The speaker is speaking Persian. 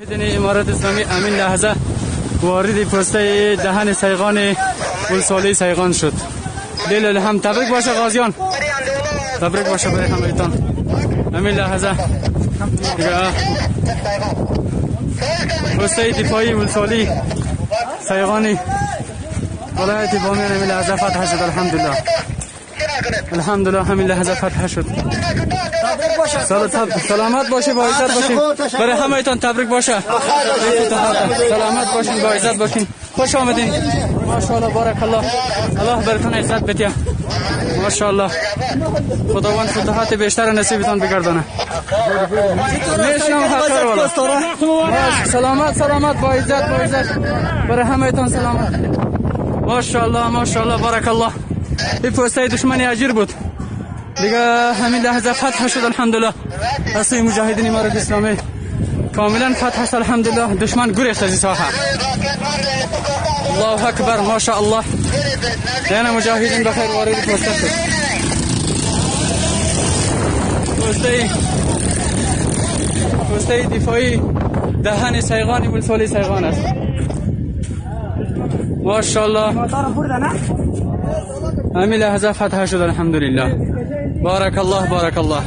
مجاهدین امارت اسلامی امین لحظه وارد پسته دهن سیغان ولسوالی سیغان شد. لیل هم تبریک باشه غازیان، تبریک باشه برای همه‌تان. امین لحظه پسته دفاعی ولسوالی سیغانی ولایت بامیان امین لحظه فتح شد. الحمدلله الحمدلله همین لحظه فتح شد. سلامت باشی با عزت باشین، برای همه‌تان تبریک باشه. سلامت باشین با عزت باشین، خوش آمدین. ماشاءالله بارک الله، الله براتون عزت بده. ماشاءالله خداوند فتوحات بیشتر نصیبتان بگردانه. میشنم حقیر والا. سلامت سلامت با عزت با عزت برای همه‌تان سلامت. ماشاءالله ماشاءالله بارک الله. این پسته دشمنی اجیر بود دیگه همین لحظه فتح شد. الحمدلله اصلی مجاهدین امارت اسلامی کاملا فتح شد. الحمدلله دشمن گریخت از ساحه. الله اکبر ماشاءالله. یعنی مجاهدین بخیر وارد پسته شد. پسته دفاعی دهن سیغان ولسوالی سیغان است. ماشاءالله همین لحظه فتح شد. الحمدلله بارک الله بارک الله.